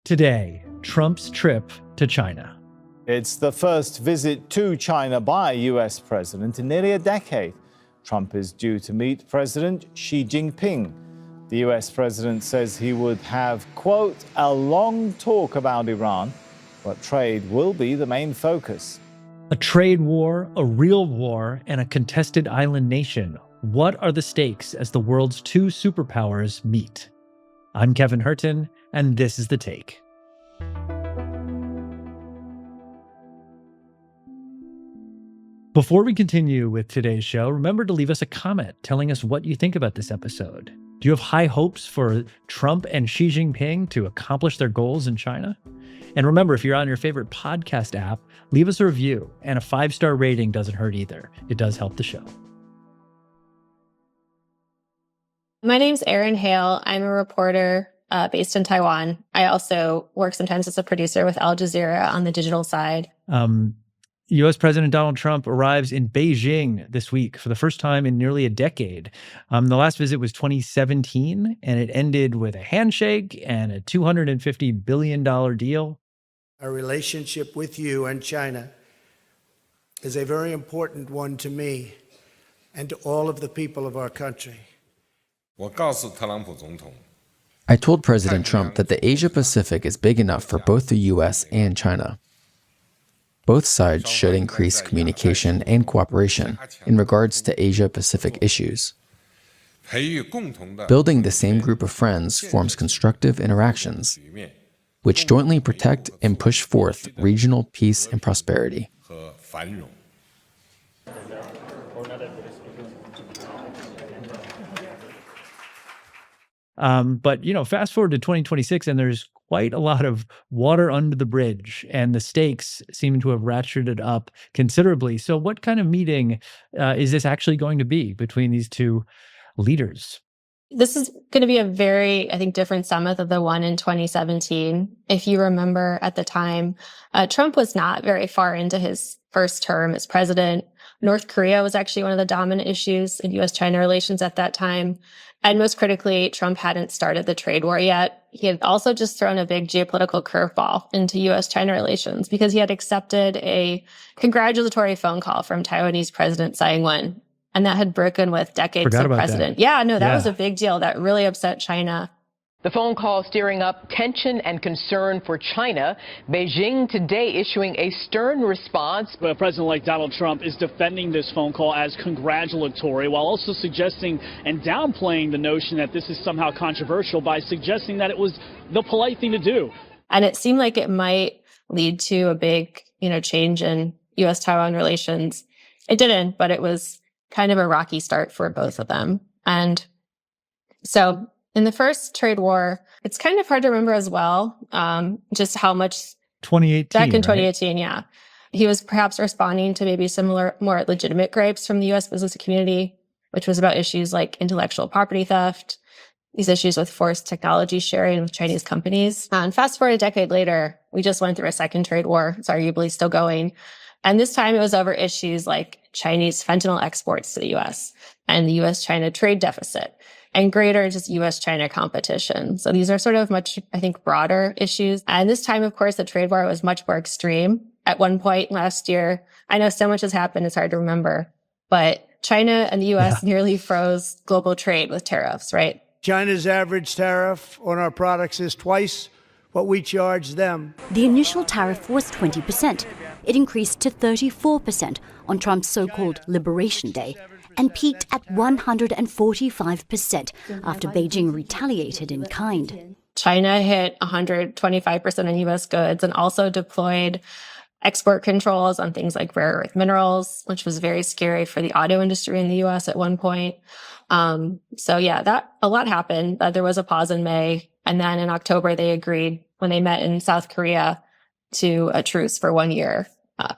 Today, Trump's trip to China. It's the first visit to China by a U.S. president in nearly a decade. Trump is due to meet President Xi Jinping. The U.S. president says he would have, quote, a long talk about Iran, but trade will be the main focus. A trade war, a real war, and a contested island nation. What are the stakes as the world's two superpowers meet? I'm Kevin Hirten, and this is The Take. Before we continue with today's show, remember to leave us a comment telling us what you think about this episode. Do you have high hopes for Trump and Xi Jinping to accomplish their goals in China? And remember, if you're on your favorite podcast app, leave us a review, and a 5-star rating doesn't hurt either. It does help the show. My name's Erin, Hale. I'm a reporter based in Taiwan. I also work sometimes as a producer with Al Jazeera on the digital side. U.S. President Donald Trump arrives in Beijing this week for the first time in nearly a decade. The last visit was 2017, and it ended with a handshake and a $250 billion deal. Our relationship with you and China is a very important one to me and to all of the people of our country. I told President Trump that the Asia-Pacific is big enough for both the U.S. and China. Both sides should increase communication and cooperation in regards to Asia-Pacific issues. Building the same group of friends forms constructive interactions, which jointly protect and push forth regional peace and prosperity. But, fast forward to 2026, and there's quite a lot of water under the bridge, and the stakes seem to have ratcheted up considerably. So what kind of meeting is this actually going to be between these two leaders? This is going to be a very, I think, different summit than the one in 2017. If you remember at the time, Trump was not very far into his first term as president. North Korea was actually one of the dominant issues in U.S.-China relations at that time. And most critically, Trump hadn't started the trade war yet. He had also just thrown a big geopolitical curveball into U.S.-China relations because he had accepted a congratulatory phone call from Taiwanese President Tsai Ing-wen. And that had broken with decades of precedent. That was a big deal. That really upset China. The phone call stirring up tension and concern for China. Beijing today issuing a stern response. President-elect Donald Trump is defending this phone call as congratulatory, while also suggesting and downplaying the notion that this is somehow controversial by suggesting that it was the polite thing to do. And it seemed like it might lead to a big, change in U.S.-Taiwan relations. It didn't, but it was kind of a rocky start for both of them. And so in the first trade war, it's kind of hard to remember as well, just how much 2018, back in 2018, yeah. He was perhaps responding to maybe similar, more legitimate gripes from the U.S. business community, which was about issues like intellectual property theft, these issues with forced technology sharing with Chinese companies. And fast forward a decade later, we just went through a second trade war. It's arguably still going. And this time it was over issues like Chinese fentanyl exports to the U.S. and the U.S.-China trade deficit and greater just U.S.-China competition. So these are sort of much, I think, broader issues. And this time, of course, the trade war was much more extreme. At one point last year, I know so much has happened, it's hard to remember, but China and the U.S. nearly froze global trade with tariffs, right? China's average tariff on our products is twice what we charge them. The initial tariff was 20%. It increased to 34% on Trump's so-called Liberation Day and peaked at 145% after Beijing retaliated in kind. China hit 125% on U.S. goods and also deployed export controls on things like rare earth minerals, which was very scary for the auto industry in the U.S. at one point. That a lot happened. There was a pause in May. And then in October, they agreed when they met in South Korea to a truce for 1 year.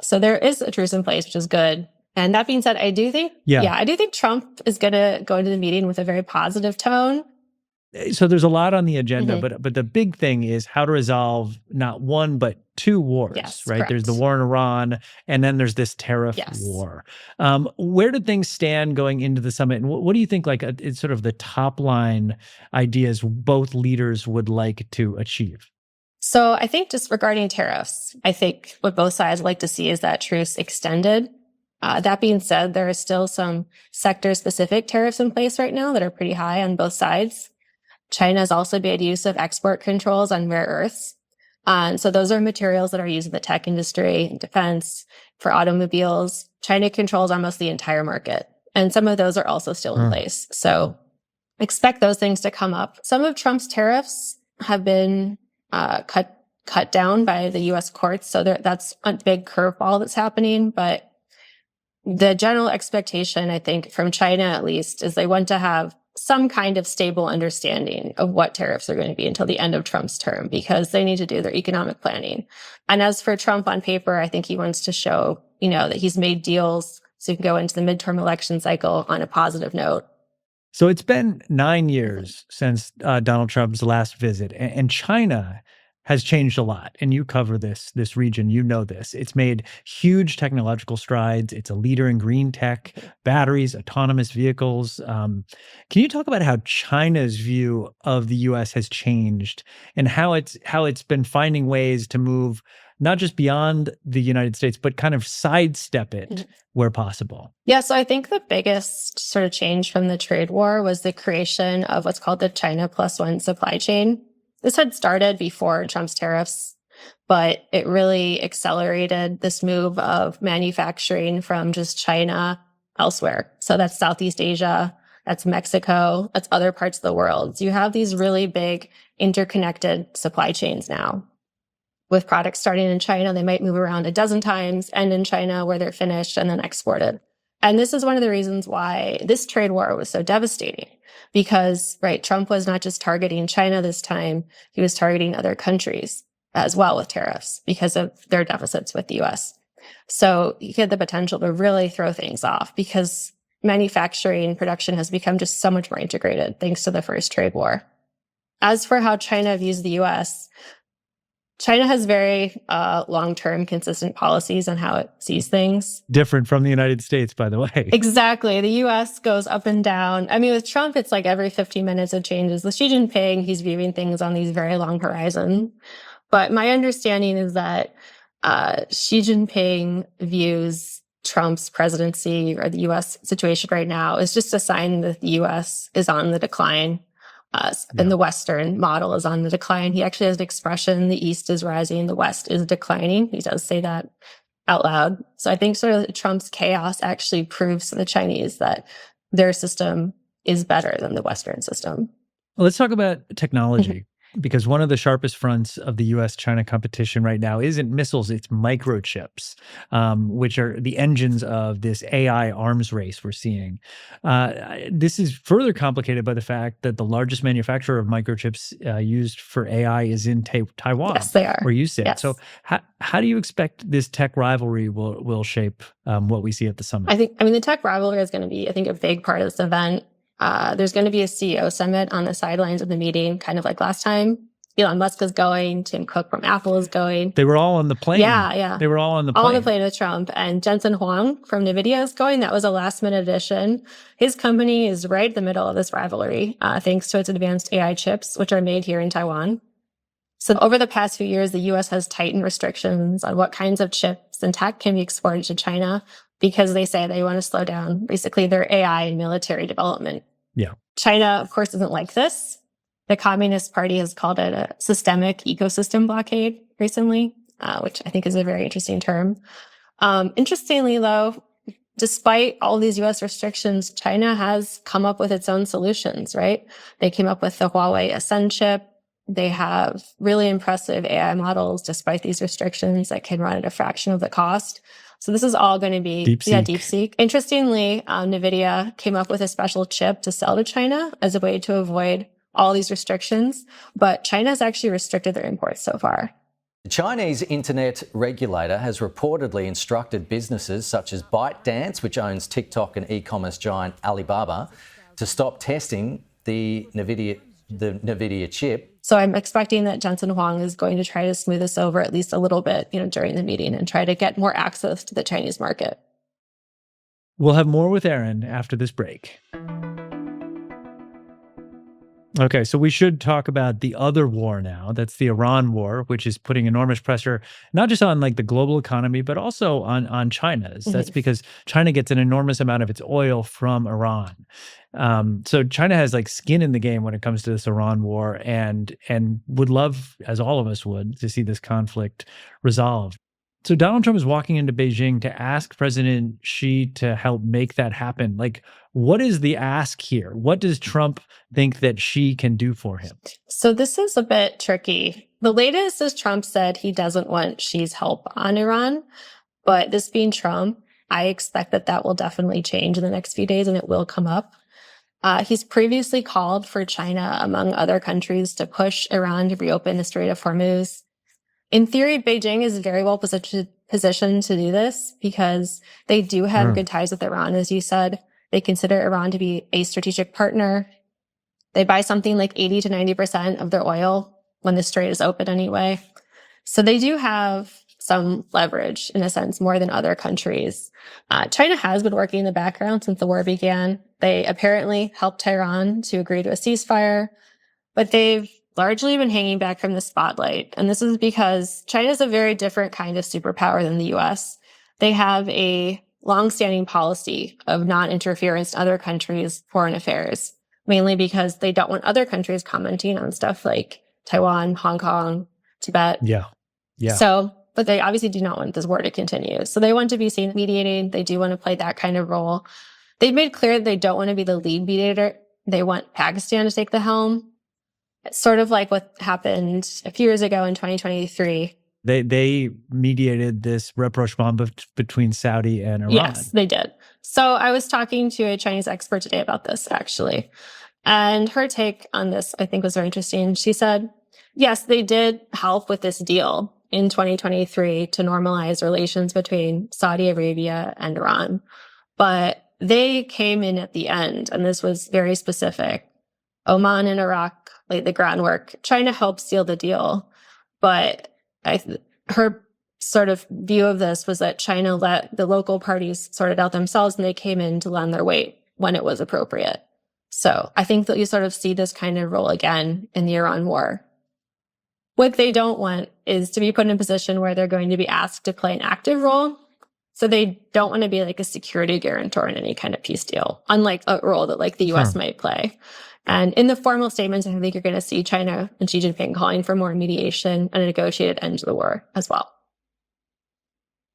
So there is a truce in place, which is good. And that being said, I do think Trump is going to go into the meeting with a very positive tone. So there's a lot on the agenda, but the big thing is how to resolve not one, but two wars, right? Correct. There's the war in Iran, and then there's this tariff war. Where did things stand going into the summit? And what do you think, it's sort of the top line ideas both leaders would like to achieve? So I think just regarding tariffs, I think what both sides like to see is that truce extended. That being said, there are still some sector-specific tariffs in place right now that are pretty high on both sides. China has also made use of export controls on rare earths. And so those are materials that are used in the tech industry, in defense, for automobiles. China controls almost the entire market. And some of those are also still in place. So expect those things to come up. Some of Trump's tariffs have been cut down by the U.S. courts. So that's a big curveball that's happening. But the general expectation, I think, from China at least, is they want to have some kind of stable understanding of what tariffs are going to be until the end of Trump's term, because they need to do their economic planning. And as for Trump on paper, I think he wants to show, that he's made deals so he can go into the midterm election cycle on a positive note. So it's been 9 years since Donald Trump's last visit, and China has changed a lot. And you cover this region, this. It's made huge technological strides. It's a leader in green tech, batteries, autonomous vehicles. Can you talk about how China's view of the U.S. has changed and how it's been finding ways to move not just beyond the United States, but kind of sidestep it where possible? Yeah, so I think the biggest sort of change from the trade war was the creation of what's called the China +1 supply chain. This had started before Trump's tariffs, but it really accelerated this move of manufacturing from just China elsewhere. So that's Southeast Asia, that's Mexico, that's other parts of the world. So you have these really big interconnected supply chains now. With products starting in China, they might move around a dozen times, end in China where they're finished and then exported. And this is one of the reasons why this trade war was so devastating. Because, Trump was not just targeting China this time, he was targeting other countries as well with tariffs because of their deficits with the U.S. So he had the potential to really throw things off because manufacturing and production has become just so much more integrated thanks to the first trade war. As for how China views the U.S., China has very long-term consistent policies on how it sees things. Different from the United States, by the way. Exactly. The U.S. goes up and down. I mean, with Trump, it's like every 15 minutes it changes. With Xi Jinping, he's viewing things on these very long horizons. But my understanding is that Xi Jinping views Trump's presidency or the U.S. situation right now is just a sign that the U.S. is on the decline. And the Western model is on the decline. He actually has an expression, the East is rising, the West is declining. He does say that out loud. So I think sort of Trump's chaos actually proves to the Chinese that their system is better than the Western system. Well, let's talk about technology. Because one of the sharpest fronts of the U.S.-China competition right now isn't missiles, it's microchips, which are the engines of this AI arms race we're seeing. This is further complicated by the fact that the largest manufacturer of microchips used for AI is in Taiwan. Yes, they are. Where you sit. Yes. So how do you expect this tech rivalry will shape what we see at the summit? The tech rivalry is going to be, a big part of this event. There's going to be a CEO summit on the sidelines of the meeting, kind of like last time. Elon Musk is going, Tim Cook from Apple is going. They were all on the plane. Yeah. They were all on the plane. All on the plane with Trump. And Jensen Huang from NVIDIA is going. That was a last-minute addition. His company is right in the middle of this rivalry, thanks to its advanced AI chips, which are made here in Taiwan. So over the past few years, the U.S. has tightened restrictions on what kinds of chips and tech can be exported to China because they say they want to slow down, basically, their AI and military development. Yeah. China, of course, isn't like this. The Communist Party has called it a systemic ecosystem blockade recently, which I think is a very interesting term. Interestingly, though, despite all these U.S. restrictions, China has come up with its own solutions, right? They came up with the Huawei Ascend chip. They have really impressive AI models, despite these restrictions, that can run at a fraction of the cost. So this is all going to be DeepSeek. Interestingly, NVIDIA came up with a special chip to sell to China as a way to avoid all these restrictions, but China has actually restricted their imports so far. The Chinese internet regulator has reportedly instructed businesses such as ByteDance, which owns TikTok and e-commerce giant Alibaba, to stop testing the NVIDIA chip. So I'm expecting that Jensen Huang is going to try to smooth this over at least a little bit, during the meeting and try to get more access to the Chinese market. We'll have more with Erin after this break. Okay, so we should talk about the other war now. That's the Iran war, which is putting enormous pressure not just on like the global economy, but also on China's. That's because China gets an enormous amount of its oil from Iran. So China has like skin in the game when it comes to this Iran war, and would love, as all of us would, to see this conflict resolved. So Donald Trump is walking into Beijing to ask President Xi to help make that happen. Like, what is the ask here? What does Trump think that Xi can do for him? So this is a bit tricky. The latest is Trump said he doesn't want Xi's help on Iran. But this being Trump, I expect that will definitely change in the next few days and it will come up. He's previously called for China, among other countries, to push Iran to reopen the Strait of Hormuz. In theory, Beijing is very well positioned to do this because they do have good ties with Iran, as you said. They consider Iran to be a strategic partner. They buy something like 80 to 90% of their oil when the strait is open anyway. So they do have some leverage, in a sense, more than other countries. China has been working in the background since the war began. They apparently helped Tehran to agree to a ceasefire, but they've largely been hanging back from the spotlight. And this is because China is a very different kind of superpower than the US. They have a longstanding policy of non-interference in other countries' foreign affairs, mainly because they don't want other countries commenting on stuff like Taiwan, Hong Kong, Tibet. Yeah. But they obviously do not want this war to continue. So they want to be seen mediating. They do want to play that kind of role. They've made clear that they don't want to be the lead mediator. They want Pakistan to take the helm. It's sort of like what happened a few years ago in 2023. They mediated this rapprochement between Saudi and Iran. Yes, they did. So I was talking to a Chinese expert today about this, actually. And her take on this, I think, was very interesting. She said, yes, they did help with this deal in 2023 to normalize relations between Saudi Arabia and Iran. But they came in at the end, and this was very specific. Oman and Iraq laid the groundwork. China helped seal the deal. But her sort of view of this was that China let the local parties sort it out themselves, and they came in to lend their weight when it was appropriate. So I think that you sort of see this kind of role again in the Iran war. What they don't want is to be put in a position where they're going to be asked to play an active role. So they don't want to be like a security guarantor in any kind of peace deal, unlike a role that like the US might play. And in the formal statements, I think you're going to see China and Xi Jinping calling for more mediation and a negotiated end to the war as well.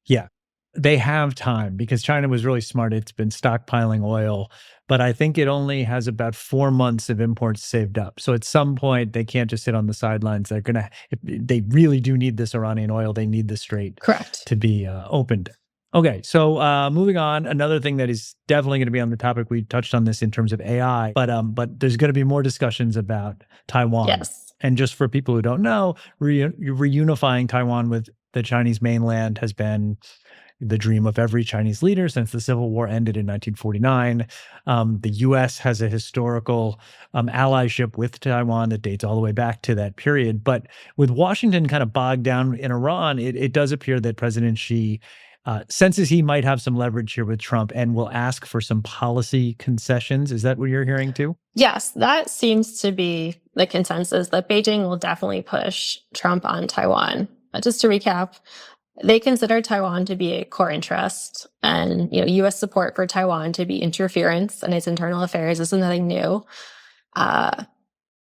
Yeah, they have time because China was really smart. It's been stockpiling oil, but I think it only has about 4 months of imports saved up. So at some point, they can't just sit on the sidelines. They're going to, they really do need this Iranian oil. They need the strait to be opened. Okay, so moving on, another thing that is definitely going to be on the topic, we touched on this in terms of AI, but there's going to be more discussions about Taiwan. Yes. And just for people who don't know, reunifying Taiwan with the Chinese mainland has been the dream of every Chinese leader since the Civil War ended in 1949. The U.S. has a historical allyship with Taiwan that dates all the way back to that period. But with Washington kind of bogged down in Iran, it does appear that President Xi senses he might have some leverage here with Trump and will ask for some policy concessions. Is that what you're hearing too? Yes, that seems to be the consensus, that Beijing will definitely push Trump on Taiwan. Just to recap, they consider Taiwan to be a core interest, and U.S. support for Taiwan to be interference in its internal affairs is nothing new. The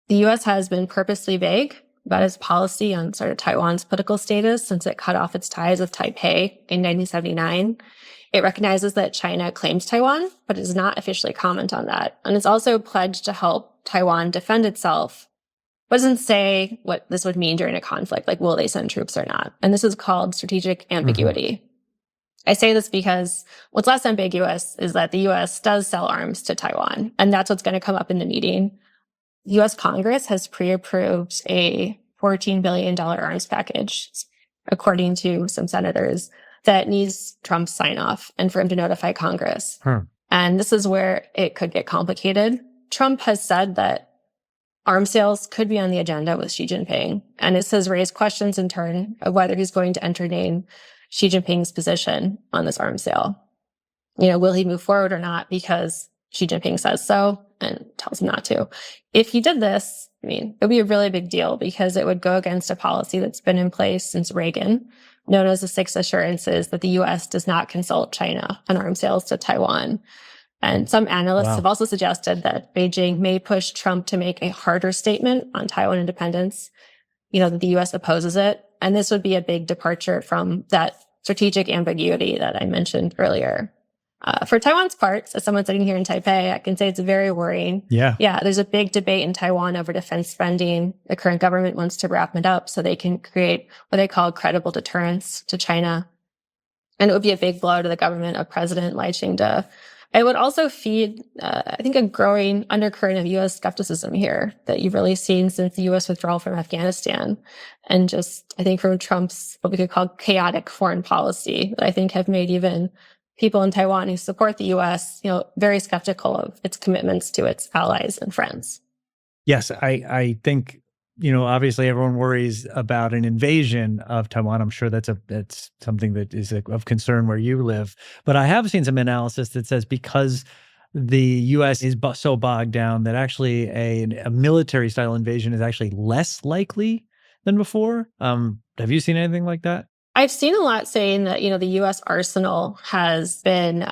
U.S. has been purposely vague about its policy on sort of Taiwan's political status since it cut off its ties with Taipei in 1979. It recognizes that China claims Taiwan, but it does not officially comment on that. And it's also pledged to help Taiwan defend itself, but doesn't say what this would mean during a conflict, like will they send troops or not. And this is called strategic ambiguity. I say this because what's less ambiguous is that the U.S. does sell arms to Taiwan, and that's what's going to come up in the meeting. The U.S. Congress has pre-approved a $14 billion arms package, according to some senators, that needs Trump's sign-off and for him to notify Congress. And this is where it could get complicated. Trump has said that arms sales could be on the agenda with Xi Jinping, and this has raised questions in turn of whether he's going to entertain Xi Jinping's position on this arms sale. Will he move forward or not? Because Xi Jinping says so and tells him not to. If he did this, I mean, it would be a really big deal because it would go against a policy that's been in place since Reagan, known as the Six Assurances, that the U.S. does not consult China on arms sales to Taiwan. And some analysts have also suggested that Beijing may push Trump to make a harder statement on Taiwan independence, that the U.S. opposes it. And this would be a big departure from that strategic ambiguity that I mentioned earlier. For Taiwan's part, as someone sitting here in Taipei, I can say it's very worrying. Yeah, there's a big debate in Taiwan over defense spending. The current government wants to wrap it up so they can create what they call credible deterrence to China. And it would be a big blow to the government of President Lai Ching-te. It would also feed, I think, a growing undercurrent of U.S. skepticism here that you've really seen since the U.S. withdrawal from Afghanistan. And just, I think, from Trump's, what we could call chaotic foreign policy that I think have made even people in Taiwan who support the U.S., very skeptical of its commitments to its allies and friends. Yes, I think, obviously everyone worries about an invasion of Taiwan. I'm sure that's something that is of concern where you live. But I have seen some analysis that says because the U.S. is so bogged down that actually a military-style invasion is actually less likely than before. Have you seen anything like that? I've seen a lot saying that, the U.S. arsenal has been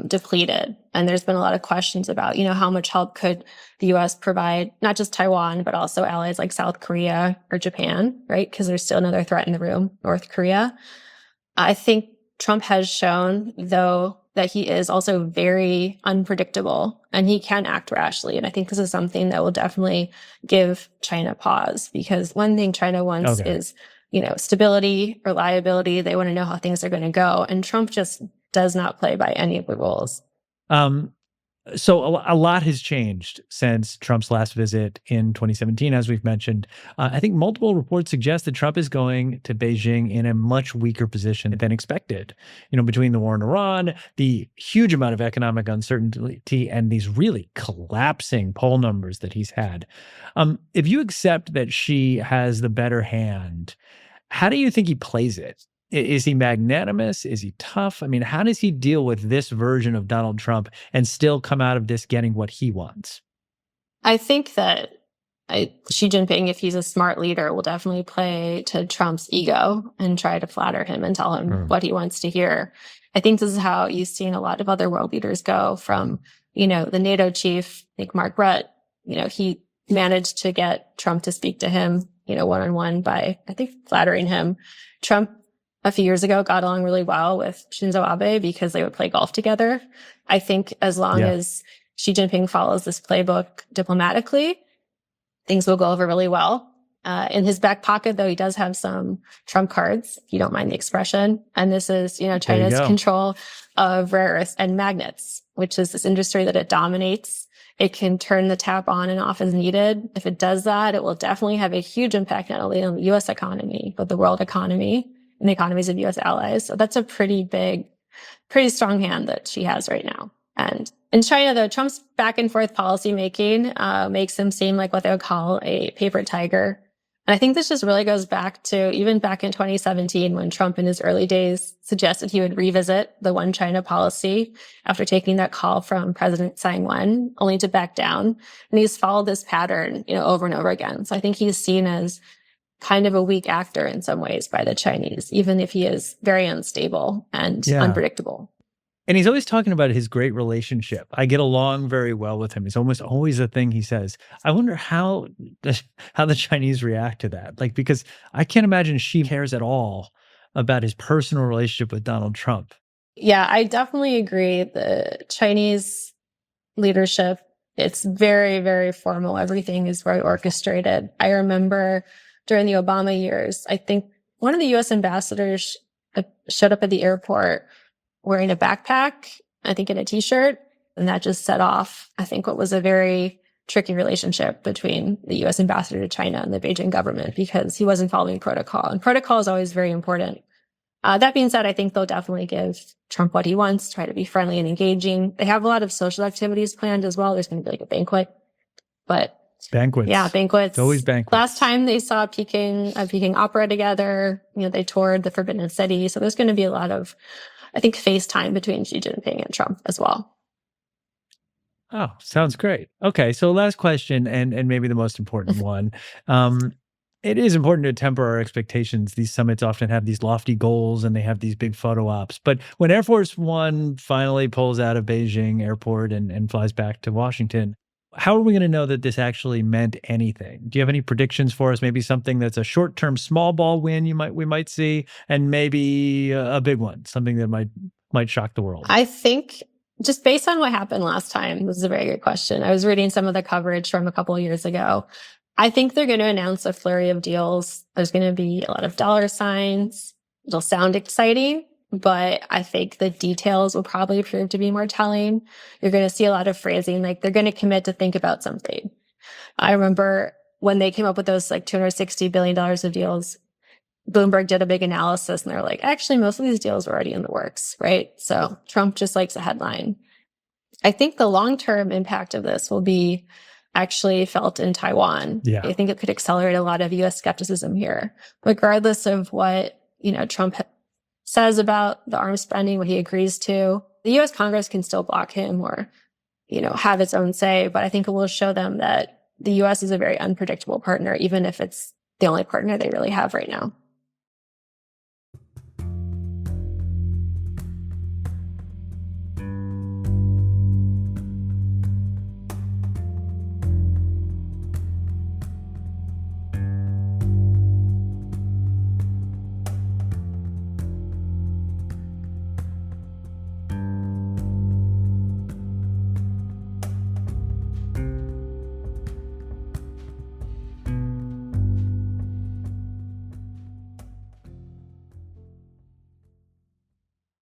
depleted. And there's been a lot of questions about, how much help could the U.S. provide, not just Taiwan, but also allies like South Korea or Japan, right? Because there's still another threat in the room, North Korea. I think Trump has shown, though, that he is also very unpredictable and he can act rashly. And I think this is something that will definitely give China pause, because one thing China wants is stability, reliability. They want to know how things are going to go. And Trump just does not play by any of the rules. So a lot has changed since Trump's last visit in 2017, as we've mentioned. I think multiple reports suggest that Trump is going to Beijing in a much weaker position than expected. Between the war in Iran, the huge amount of economic uncertainty, and these really collapsing poll numbers that he's had. If you accept that Xi has the better hand, how do you think he plays it? Is he magnanimous? Is he tough? I mean, how does he deal with this version of Donald Trump and still come out of this getting what he wants? I think that Xi Jinping, if he's a smart leader, will definitely play to Trump's ego and try to flatter him and tell him what he wants to hear. I think this is how you've seen a lot of other world leaders go from, the NATO chief, I think Mark Rutte, he managed to get Trump to speak to him, one-on-one by, I think, flattering him. Trump, a few years ago, got along really well with Shinzo Abe because they would play golf together. I think as long as Xi Jinping follows this playbook diplomatically, things will go over really well. In his back pocket, though, he does have some trump cards, if you don't mind the expression. And this is, China's control of rare earths and magnets, which is this industry that it dominates. It can turn the tap on and off as needed. If it does that, it will definitely have a huge impact not only on the U.S. economy, but the world economy and the economies of U.S. allies. So that's a pretty strong hand that she has right now. And in China, though, Trump's back and forth policy making makes him seem like what they would call a paper tiger. And I think this just really goes back to even back in 2017 when Trump in his early days suggested he would revisit the one China policy after taking that call from President Tsai Ing-wen, only to back down. And he's followed this pattern, over and over again. So I think he's seen as kind of a weak actor in some ways by the Chinese, even if he is very unstable and unpredictable. And he's always talking about his great relationship. I get along very well with him. It's almost always a thing he says. I wonder how the Chinese react to that. Because I can't imagine Xi cares at all about his personal relationship with Donald Trump. Yeah, I definitely agree. The Chinese leadership, it's very, very formal. Everything is very orchestrated. I remember during the Obama years, I think one of the U.S. ambassadors showed up at the airport wearing a backpack, I think in a t-shirt, and that just set off, I think, what was a very tricky relationship between the U.S. ambassador to China and the Beijing government because he wasn't following protocol. And protocol is always very important. That being said, I think they'll definitely give Trump what he wants, try to be friendly and engaging. They have a lot of social activities planned as well. There's going to be a banquet. Banquets. Yeah, banquets. It's always banquets. Last time they saw Peking opera together, they toured the Forbidden City. So there's going to be a lot of, I think, FaceTime between Xi Jinping and Trump as well. Oh, sounds great. Okay, so last question, and maybe the most important one. It is important to temper our expectations. These summits often have these lofty goals and they have these big photo ops. But when Air Force One finally pulls out of Beijing airport and flies back to Washington, how are we going to know that this actually meant anything? Do you have any predictions for us? Maybe something that's a short-term small ball win we might see, and maybe a big one, something that might shock the world. I think just based on what happened last time, this is a very good question. I was reading some of the coverage from a couple of years ago. I think they're going to announce a flurry of deals. There's going to be a lot of dollar signs. It'll sound exciting, but I think the details will probably prove to be more telling. You're going to see a lot of phrasing, like they're going to commit to think about something. I remember when they came up with those like $260 billion of deals, Bloomberg did a big analysis and they're like, actually, most of these deals were already in the works, right? So Trump just likes a headline. I think the long-term impact of this will be actually felt in Taiwan. Yeah. I think it could accelerate a lot of U.S. skepticism here, regardless of what, Trump says about the arms spending, what he agrees to. The U.S. Congress can still block him or, have its own say, but I think it will show them that the U.S. is a very unpredictable partner, even if it's the only partner they really have right now.